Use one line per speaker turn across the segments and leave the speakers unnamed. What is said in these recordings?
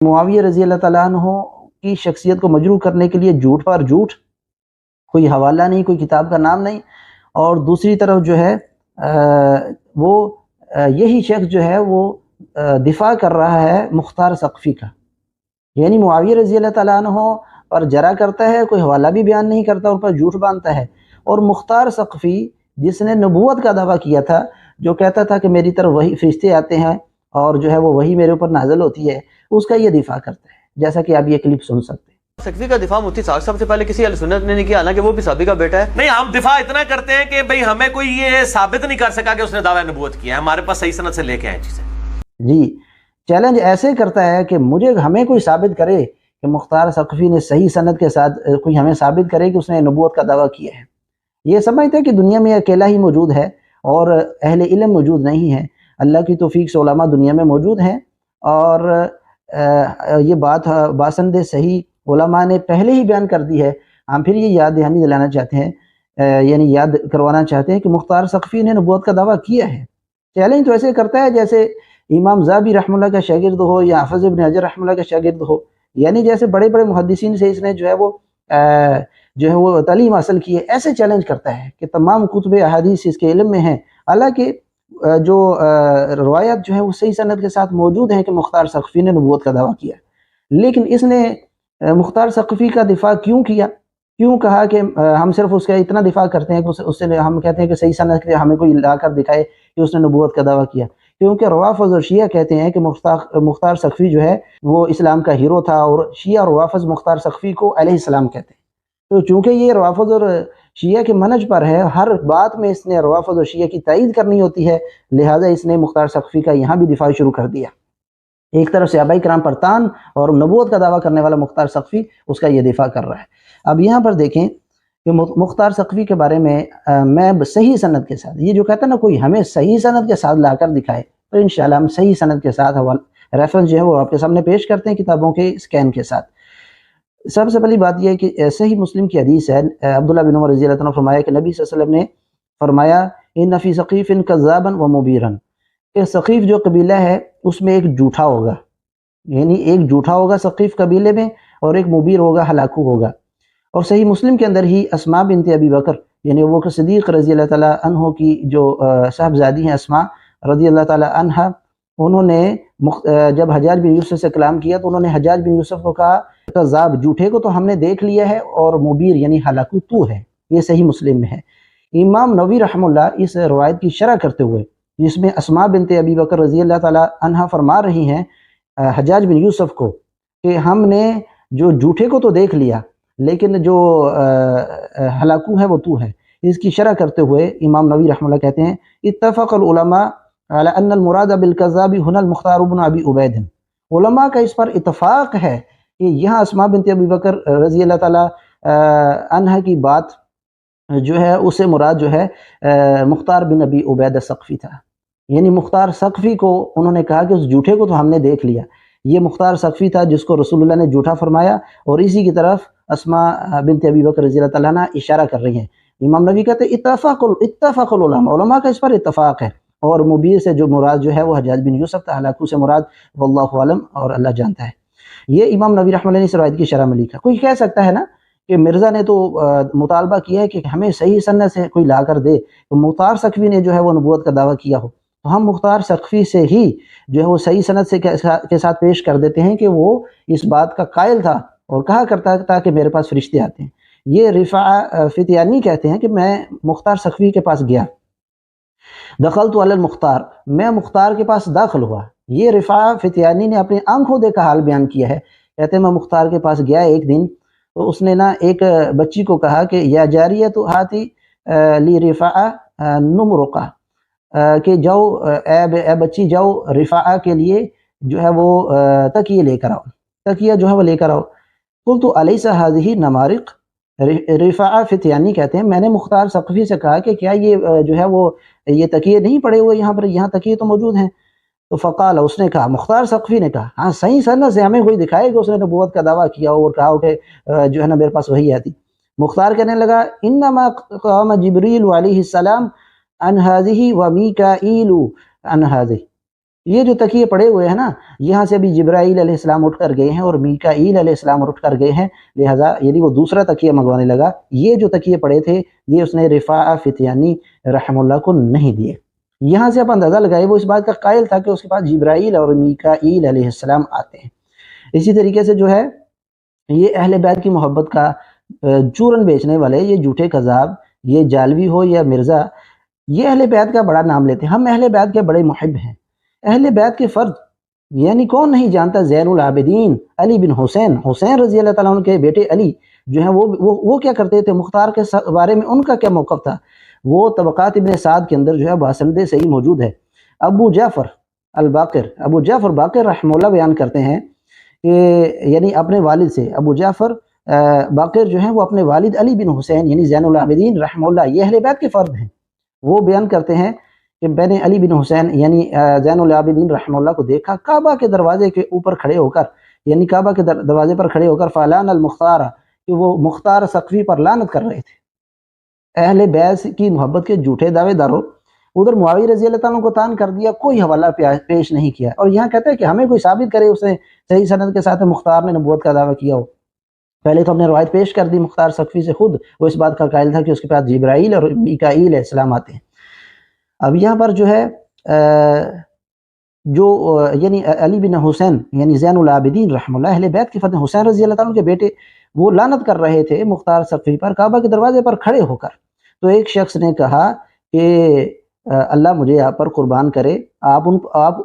معاویہ رضی اللہ تعالیٰ عنہ کی شخصیت کو مجروح کرنے کے لیے جھوٹ پر جھوٹ، کوئی حوالہ نہیں، کوئی کتاب کا نام نہیں، اور دوسری طرف جو ہے وہ یہی شخص جو ہے وہ دفاع کر رہا ہے مختار ثقفی کا، یعنی معاویہ رضی اللہ تعالیٰ عنہ پر جرا کرتا ہے، کوئی حوالہ بھی بیان نہیں کرتا، ان پر جھوٹ باندھتا ہے، اور مختار ثقفی جس نے نبوت کا دعویٰ کیا تھا، جو کہتا تھا کہ میری طرف وہی فرشتے آتے ہیں اور جو ہے وہ وہی میرے اوپر نازل ہوتی ہے، اس کا یہ دفاع کرتا ہے، جیسا کہ آپ یہ کلپ سن سکتے ہیں۔
ثقفی کا دفاع مفتی صاحب سے پہلے کسی اہل سنت نے نہیں کیا، حالانکہ وہ بھی صحابی کا بیٹا ہے۔
نہیں، ہم دفاع اتنا کرتے ہیں کہ بھئی ہمیں کوئی یہ ثابت نہیں کر سکا کہ اس نے دعویٰ نبوت کیا ہے، ہمارے پاس صحیح سند سے لے کے آئے چیزیں۔
جی، چیلنج ایسے کرتا ہے کہ ہمیں کوئی ثابت کرے کہ مختار ثقفی نے صحیح سند کے ساتھ کوئی ہمیں ثابت کرے کہ اس نے نبوت کا دعویٰ کیا ہے۔ یہ سمجھتے ہیں کہ دنیا میں اکیلا ہی موجود ہے اور اہل علم موجود نہیں ہے، اللہ کی توفیق سے علماء دنیا میں موجود ہیں، اور یہ بات باسند صحیح علماء نے پہلے ہی بیان کر دی ہے۔ ہم پھر یہ یاد دہانی دلانا چاہتے ہیں، یعنی یاد کروانا چاہتے ہیں کہ مختار ثقفی نے نبوت کا دعویٰ کیا ہے۔ چیلنج تو ایسے کرتا ہے جیسے امام ذہبی رحمہ اللہ کا شاگرد ہو یا حافظ ابن حجر رحمہ اللہ کا شاگرد ہو، یعنی جیسے بڑے بڑے محدثین سے اس نے جو ہے وہ تعلیم حاصل کی ہے، ایسے چیلنج کرتا ہے کہ تمام کتب احادیث اس کے علم میں ہیں، حالانکہ جو روایت جو ہے وہ صحیح سند کے ساتھ موجود ہیں کہ مختار ثقفی نے نبوت کا دعویٰ کیا، لیکن اس نے مختار ثقفی کا دفاع کیوں کیا؟ کیوں کہا کہ ہم صرف اس کا اتنا دفاع کرتے ہیں کہ اس سے ہم کہتے ہیں کہ صحیح سند کے ہمیں کوئی لا کر دکھائے کہ اس نے نبوت کا دعویٰ کیا؟ کیونکہ روافض اور شیعہ کہتے ہیں کہ مختار ثقفی جو ہے وہ اسلام کا ہیرو تھا، اور شیعہ روافض مختار ثقفی کو علیہ السلام کہتے ہیں۔ تو چونکہ یہ روافض اور شیعہ کے منہج پر ہے، ہر بات میں اس نے روافض اور شیعہ کی تائید کرنی ہوتی ہے، لہٰذا اس نے مختار ثقفی کا یہاں بھی دفاع شروع کر دیا۔ ایک طرف صحابہ کرام پر تان اور نبوت کا دعویٰ کرنے والا مختار ثقفی اس کا یہ دفاع کر رہا ہے۔ اب یہاں پر دیکھیں کہ مختار ثقفی کے بارے میں میں صحیح سند کے ساتھ، یہ جو کہتا ہے نا کوئی ہمیں صحیح سند کے ساتھ لا کر دکھائے، تو انشاءاللہ ہم صحیح سند کے ساتھ ریفرنس جو ہے وہ آپ کے سامنے پیش کرتے ہیں کتابوں کے اسکین کے ساتھ۔ سب سے پہلی بات یہ ہے کہ صحیح مسلم کی حدیث ہے، عبداللہ بن عمر رضی اللہ عنہ فرمایا کہ نبی صلی اللہ علیہ وسلم نے فرمایا ان فی ثقیف کذابا و مبیرا، کہ ثقیف جو قبیلہ ہے اس میں ایک جھوٹا ہوگا، یعنی ایک جھوٹا ہوگا ثقیف قبیلے میں، اور ایک مبیر ہوگا، ہلاکو ہوگا۔ اور صحیح مسلم کے اندر ہی اسماء بنت ابی بکر، یعنی ابو بکر صدیق رضی اللہ تعالیٰ عنہ کی جو صاحبزادی ہیں اسماء رضی اللہ تعالیٰ عنہ، انہوں نے جب حجاج بن یوسف سے کلام کیا تو انہوں نے حجاج بن یوسف کو کہا کذاب، جھوٹے کو تو ہم نے دیکھ لیا ہے، اور مبیر یعنی ہلاکو تو ہے۔ یہ صحیح مسلم میں ہے۔ امام نووی رحمہ اللہ اس روایت کی شرح کرتے ہوئے، جس میں اسماء بنت ابی بکر رضی اللہ تعالیٰ عنہ فرما رہی ہیں حجاج بن یوسف کو کہ ہم نے جو جھوٹے کو تو دیکھ لیا، لیکن جو ہلاکو ہے وہ تو ہے، اس کی شرح کرتے ہوئے امام نووی رحمہ اللہ کہتے ہیں اتفق العلماء علی ان المراد بالکذاب هنا المختار بن ابی عبید، علماء کا اس پر اتفاق ہے کہ یہاں اسماء بنت ابی بکر رضی اللہ تعالیٰ عنہ کی بات جو ہے اس سے مراد جو ہے مختار بن ابی عبید ثقفی تھا، یعنی مختار ثقفی کو انہوں نے کہا کہ اس جھوٹے کو تو ہم نے دیکھ لیا، یہ مختار ثقفی تھا جس کو رسول اللہ نے جھوٹا فرمایا، اور اسی کی طرف اسماء بنت ابی بکر رضی اللہ تعالیٰ عنہ اشارہ کر رہی ہیں۔ امام نووی کہتے ہیں اتفاق العلماء، علماء کا اس پر اتفاق ہے، اور مبیر سے جو مراد جو ہے وہ حجاج بن یوسف تھا، ہلاکو سے مراد واللہ عالم، اور اللہ جانتا ہے۔ یہ امام نووی رحمہ اللہ نے اس روایت کی شرح میں لکھا۔ کوئی کہہ سکتا ہے نا کہ مرزا نے تو مطالبہ کیا ہے کہ ہمیں صحیح سند سے کوئی لا کر دے، تو مختار ثقفی نے جو ہے وہ نبوت کا دعویٰ کیا ہو، تو ہم مختار ثقفی سے ہی جو ہے وہ صحیح سند سے کے ساتھ پیش کر دیتے ہیں کہ وہ اس بات کا قائل تھا اور کہا کرتا تھا کہ میرے پاس فرشتے آتے ہیں۔ یہ رفاع فتیانی کہتے ہیں کہ میں مختار ثقفی کے پاس گیا، دخلت علی المختار، میں مختار کے پاس داخل ہوا۔ یہ رفاع فتیانی نے اپنی آنکھوں دیکھا حال بیان کیا ہے، کہتے ہیں میں مختار کے پاس گیا ایک دن، تو اس نے نا ایک بچی کو کہا کہ یا جاریت ہاتی لی رفاع نمرقہ، کہ جاؤ اے بچی جاؤ رفاع کے لیے جو ہے وہ تکیے لے کر آؤ، تکیہ جو ہے وہ لے کر آؤ۔ قلت الیس هذه نمارق، رفاع فتیانی کہتے ہیں میں نے مختار ثقفی سے کہا کہ کیا یہ جو ہے وہ یہ تکیے نہیں پڑے ہوئے یہاں پر، یہاں تکیے تو موجود ہیں؟ تو فقال، اس نے کہا، مختار ثقفی نے کہا ہاں صحیح سند سے ہمیں کوئی دکھائے کہ اس نے نبوت کا دعویٰ کیا اور کہا کہ جو ہے نا میرے پاس وہی آتی۔ مختار کہنے لگا انما قام جبریل علیہ السلام عن هذه ومیکائیل عن هذه، یہ جو تکیے پڑے ہوئے ہیں نا، یہاں سے ابھی جبرائیل علیہ السلام اٹھ کر گئے ہیں اور میکائیل علیہ السلام اٹھ کر گئے ہیں، لہٰذا یعنی وہ دوسرا تکیہ منگوانے لگا۔ یہ جو تکیے پڑے تھے یہ اس نے رفاعہ فتیانی رحم اللہ کو نہیں دیے۔ یہاں سے آپ اندازہ لگائے وہ اس بات کا قائل تھا کہ اس کے پاس جبرائیل اور میکائیل علیہ السلام آتے ہیں۔ اسی طریقے سے جو ہے یہ اہل بیت کی محبت کا چورن بیچنے والے، یہ جھوٹے کذاب، یہ جالوی ہو یا مرزا، یہ اہل بیت کا بڑا نام لیتے ہیں۔ ہم اہل بیت کے بڑے محب ہیں، اہل بیت کے فرد، یعنی کون نہیں جانتا زین العابدین علی بن حسین، حسین رضی اللہ تعالیٰ عنہ کے بیٹے علی جو ہیں وہ کیا کرتے تھے، مختار کے بارے میں ان کا کیا موقف تھا؟ وہ طبقات ابن سعد کے اندر جو ہے باسند صحیح موجود ہے۔ ابو جعفر الباقر، ابو جعفر باقر رحمہ اللہ بیان کرتے ہیں کہ یعنی اپنے والد سے، ابو جعفر باقر جو ہیں وہ اپنے والد علی بن حسین یعنی زین العابدین رحمہ اللہ، یہ اہل بیت کے فرد ہیں، وہ بیان کرتے ہیں کہ میں نے علی بن حسین یعنی زین العابدین رحمہ اللہ کو دیکھا کعبہ کے دروازے کے اوپر کھڑے ہو کر، یعنی کعبہ کے دروازے پر کھڑے ہو کر فالان المختار، کہ وہ مختار ثقفی پر لعنت کر رہے تھے۔ اہل بیت کی محبت کے جھوٹے دعوے داروں، ادھر معاویہ رضی اللہ تعالیٰ کو تان کر دیا، کوئی حوالہ پیش نہیں کیا، اور یہاں کہتے ہیں کہ ہمیں کوئی ثابت کرے اس نے صحیح سند کے ساتھ مختار نے نبوت کا دعویٰ کیا ہو۔ پہلے تو ہم نے روایت پیش کر دی مختار ثقفی سے، خود وہ اس بات کا قائل تھا کہ اس کے پاس جبرائیل اور میکائیل علیہ السلام آتے ہیں۔ اب یہاں پر جو ہے جو یعنی علی بن حسین یعنی زین العابدین رحمہ اللہ اہل بیت کے فرد حسین رضی اللہ تعالیٰ کے بیٹے، وہ لعنت کر رہے تھے مختار ثقفی پر کعبہ کے دروازے پر کھڑے ہو کر۔ تو ایک شخص نے کہا کہ اللہ مجھے آپ پر قربان کرے، آپ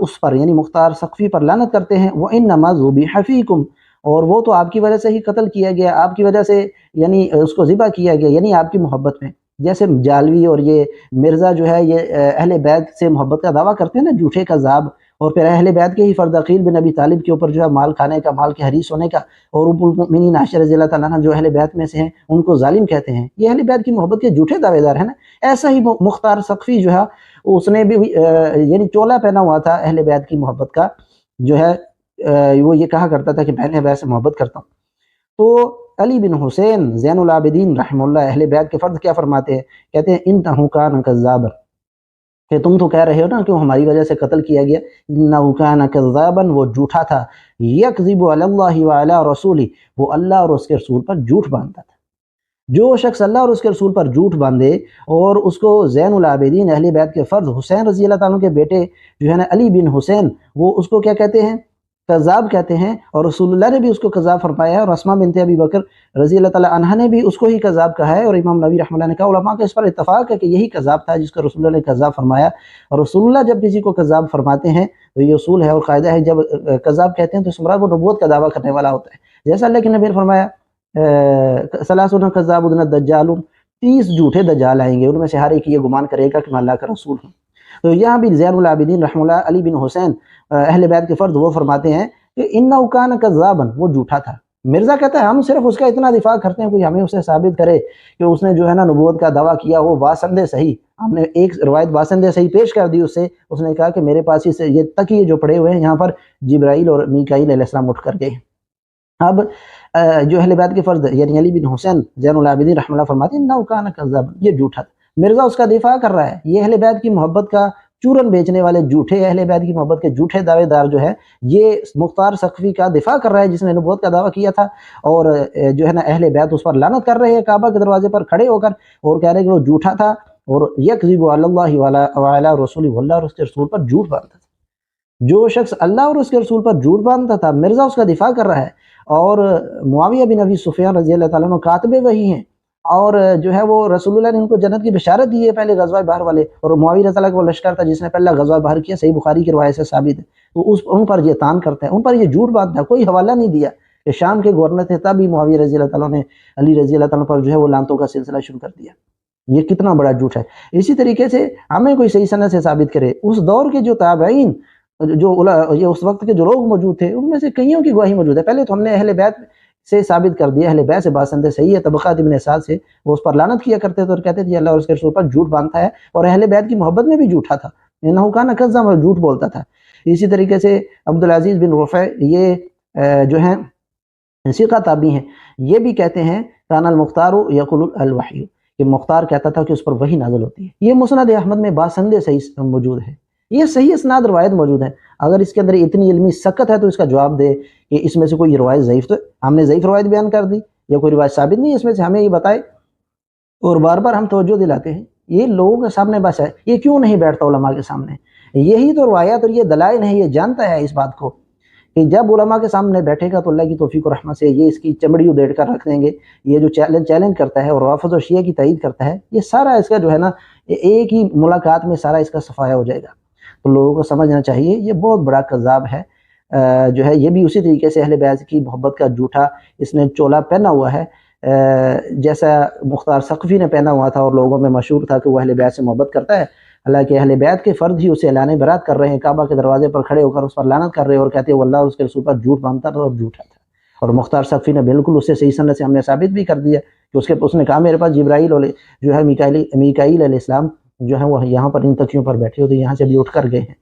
اس پر یعنی مختار ثقفی پر لعنت کرتے ہیں، وَإِنَّمَا ذُبِحَ فِيكُمْ، اور وہ تو آپ کی وجہ سے ہی قتل کیا گیا، آپ کی وجہ سے یعنی اس کو ذبح کیا گیا، یعنی آپ کی محبت میں۔ جیسے جالوی اور یہ مرزا جو ہے یہ اہل بیت سے محبت کا دعویٰ کرتے ہیں نا، جھوٹے کذاب، اور پھر اہل بیت کے ہی فرد عقیل بن ابی طالب کے اوپر جو ہے مال کھانے کا، مال کے حریص ہونے کا، اور ام المؤمنین عائشہ رضی اللہ تعالیٰ عنہ جو اہل بیت میں سے ہیں ان کو ظالم کہتے ہیں، یہ اہل بیت کی محبت کے جھوٹے دعوے دار ہیں نا۔ ایسا ہی مختار ثقفی جو ہے اس نے بھی یعنی چولا پہنا ہوا تھا اہل بیت کی محبت کا، جو ہے وہ یہ کہا کرتا تھا کہ میں اہل بیت سے محبت کرتا ہوں۔ تو علی بن حسین زین العابدین رحمہ اللہ اہل بیت کے فرد کیا فرماتے ہیں؟ کہتے ہیں انہ کان کذابا، کہ تم تو کہہ رہے ہو نا کہ ہماری وجہ سے قتل کیا گیا، انہ کان کذابا، وہ جھوٹا تھا، یکذب علی اللہ وعلی رسولہ، وہ اللہ اور اس کے رسول پر جھوٹ باندھتا تھا۔ جو شخص اللہ اور اس کے رسول پر جھوٹ باندھے اور اس کو زین العابدین اہل بیت کے فرد حسین رضی اللہ تعالیٰ کے بیٹے جو ہے نا علی بن حسین، وہ اس کو کیا کہتے ہیں؟ کذاب کہتے ہیں، اور رسول اللہ نے بھی اس کو کذاب فرمایا ہے، اور اسماء بنت ابی بکر رضی اللہ تعالیٰ عنہ نے بھی اس کو ہی کذاب کہا ہے، اور امام نووی رحمہ اللہ نے کہا علماء کا اس پر اتفاق ہے کہ یہی کذاب تھا جس کو رسول اللہ نے کذاب فرمایا۔ اور رسول اللہ جب کسی کو کذاب فرماتے ہیں تو یہ اصول ہے اور قاعدہ ہے، جب کذاب کہتے ہیں تو سمرا وہ نبوت کا دعویٰ کرنے والا ہوتا ہے، جیسا اللہ کے نبی نے فرمایا ثلاثون کذابون دجالون، 30 جھوٹے دجال آئیں گے، ان میں سے ہر ایک یہ گمان کرے گا کہ میں اللہ کا رسول ہوں۔ تو یہاں بھی زین العابدین رحمہ اللہ علی بن حسین اہل بیت کے فرد وہ فرماتے ہیں کہ انہ کان کذابا، وہ جھوٹا تھا۔ مرزا کہتا ہے ہم صرف اس کا اتنا دفاع کرتے ہیں، کوئی ہمیں اسے ثابت کرے کہ اس نے جو ہے نا نبوت کا دعویٰ کیا وہ باسند صحیح، ہم نے ایک روایت باسند صحیح پیش کر دی اس نے کہا کہ میرے پاس یہ تکیے جو پڑے ہوئے ہیں یہاں پر جبرائیل اور میکائیل علیہ السلام اٹھ کر گئے۔ اب جو اہل بیت کے فرد یعنی علی بن حسین زین العابدین رحمہ اللہ فرماتے ہیں انہ کان کذابا، یہ جھوٹا تھا۔ مرزا اس کا دفاع کر رہا ہے، یہ اہل بیت کی محبت کا چورن بیچنے والے جھوٹے اہل بیت کی محبت کے جھوٹے دعوے دار جو ہے یہ مختار ثقفی کا دفاع کر رہا ہے جس نے نبوت کا دعویٰ کیا تھا، اور جو ہے نا اہل بیت اس پر لعنت کر رہے ہیں کعبہ کے دروازے پر کھڑے ہو کر، اور کہہ رہے ہیں کہ وہ جھوٹا تھا، اور یکذب علی اللہ وعلی رسولہ، اللہ اور اس کے رسول پر جھوٹ باندھتا تھا۔ جو شخص اللہ اور اس کے رسول پر جھوٹ باندھتا تھا، مرزا اس کا دفاع کر رہا ہے، اور معاویہ بن ابی سفیان رضی اللہ تعالیٰ عنہ کاتب وحی ہیں، اور جو ہے وہ رسول اللہ نے ان کو جنت کی بشارت دی ہے پہلے غزوہ بحر والے، اور معاویہ رضی اللہ کا وہ لشکر تھا جس نے پہلا غزوہ بحر کیا، صحیح بخاری کی روایت سے ثابت ہے۔ تو ان پر یہ تان کرتا ہے، ان پر یہ جھوٹ باندھتا ہے، کوئی حوالہ نہیں دیا کہ شام کے گورنر تھے تب ہی معاویہ رضی اللہ تعالیٰ نے علی رضی اللہ تعالیٰ پر جو ہے وہ لعنتوں کا سلسلہ شروع کر دیا۔ یہ کتنا بڑا جھوٹ ہے۔ اسی طریقے سے ہمیں کوئی صحیح سند سے ثابت کرے، اس دور کے جو تابعین یہ اس وقت کے جو لوگ موجود تھے ان میں سے کئیوں کی گواہی موجود ہے۔ پہلے تو ہم نے اہل بیت سے ثابت کر دیا، اہل بیت سے باسند صحیح ہے، طبقات ابن سعد سے وہ اس پر لعنت کیا کرتے تھے اور کہتے تھے اللہ اور اس کے رسول پر جھوٹ باندھتا ہے، اور اہل بیت کی محبت میں بھی جھوٹا تھا، انہ کان کذابا، اور جھوٹ بولتا تھا۔ اسی طریقے سے عبدالعزیز بن رفع یہ جو ہیں ثقہ تابعی ہیں، یہ بھی کہتے ہیں کان المختار یقول الوحی، کہ مختار کہتا تھا کہ اس پر وحی نازل ہوتی ہے۔ یہ مسند احمد میں باسند صحیح موجود ہے، یہ صحیح اسناد روایت موجود ہے. اگر اس کے اندر اتنی علمی سکت ہے تو اس کا جواب دے کہ اس میں سے کوئی روایت ضعیف، تو ہم نے ضعیف روایت بیان کر دی یا کوئی روایت ثابت نہیں ہے اس میں سے، ہمیں یہ بتائے. اور بار بار ہم توجہ دلاتے ہیں یہ لوگوں کے سامنے بس ہے، یہ کیوں نہیں بیٹھتا علماء کے سامنے؟ یہی تو روایات اور یہ دلائل ہیں، یہ جانتا ہے اس بات کو کہ جب علماء کے سامنے بیٹھے گا تو اللہ کی توفیق و رحمت سے یہ اس کی چمڑی ادھیڑ کر رکھ دیں گے. یہ جو چیلنج کرتا ہے اور روافض و شیعہ کی تائید کرتا ہے، یہ سارا اس کا جو ہے نا ایک ہی ملاقات میں سارا اس کا صفایا ہو جائے گا. تو لوگوں کو سمجھنا چاہیے یہ بہت بڑا کذاب ہے. جو ہے یہ بھی اسی طریقے سے اہل بیت کی محبت کا جھوٹا اس نے چولا پہنا ہوا ہے، جیسا مختار ثقفی نے پہنا ہوا تھا اور لوگوں میں مشہور تھا کہ وہ اہل بیت سے محبت کرتا ہے. حالانکہ اہل بیت کے فرد ہی اسے اعلان برات کر رہے ہیں، کعبہ کے دروازے پر کھڑے ہو کر اس پر لعنت کر رہے ہیں اور کہتے ہیں وہ اللہ اور اس کے رسول پر جھوٹ مانتا تھا اور جھوٹا تھا. اور مختار ثقفی نے بالکل اسے صحیح سند سے ہم نے ثابت بھی کر دیا کہ اس نے کہا میرے پاس جبرائیل جو ہے میکائیل علیہ السلام جو ہے وہ یہاں پر ان تکیوں پر بیٹھے ہوتے، یہاں سے بھی اٹھ کر گئے ہیں.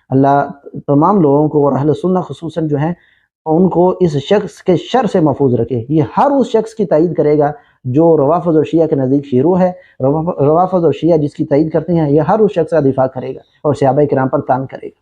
اللہ تمام لوگوں کو اور اہل سنت خصوصاً جو ہیں ان کو اس شخص کے شر سے محفوظ رکھے. یہ ہر اس شخص کی تائید کرے گا جو روافض اور شیعہ کے نزدیک شیرو ہے، روافض اور شیعہ جس کی تائید کرتے ہیں، یہ ہر اس شخص کا دفاع کرے گا اور صحابہ کرام پر طعن کرے گا.